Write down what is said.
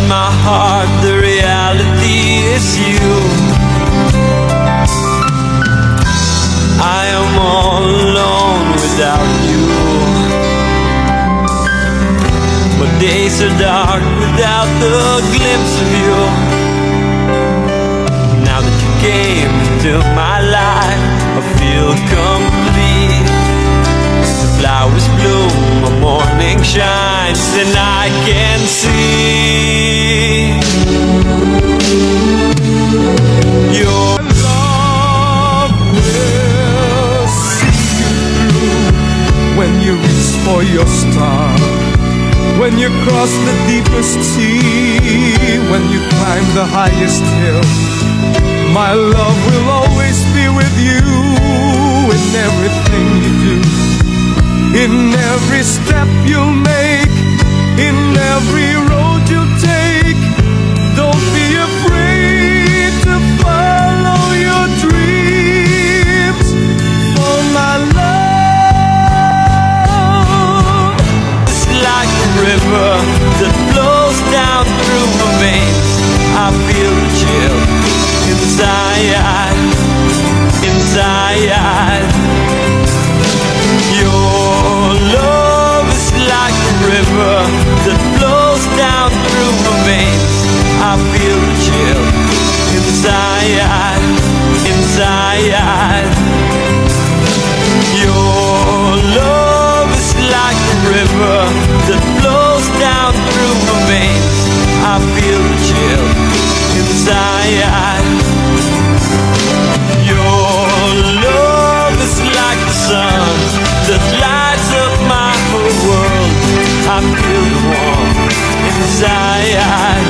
my heart, the reality is you. I am all alone without you. My days are dark without the glimpse of you. Now that you came into my life, I feel complete. The flowers bloom, the morning shines, and I can see your love will see you through. When you reach for your star, when you cross the deepest sea, when you climb the highest hill, my love will always be with you in everything you do, in every step you'll make, in every road you take. Don't be afraid to follow your dreams, for my love is like a river that flows down through my veins. I feel the chill inside, inside. Your love is like a river that flows down through my veins. I feel the chill inside, inside. Your love is like a river that flows down through my veins. I feel the chill inside. Your love is like the sun that lights up my whole world. I feel the warmth inside.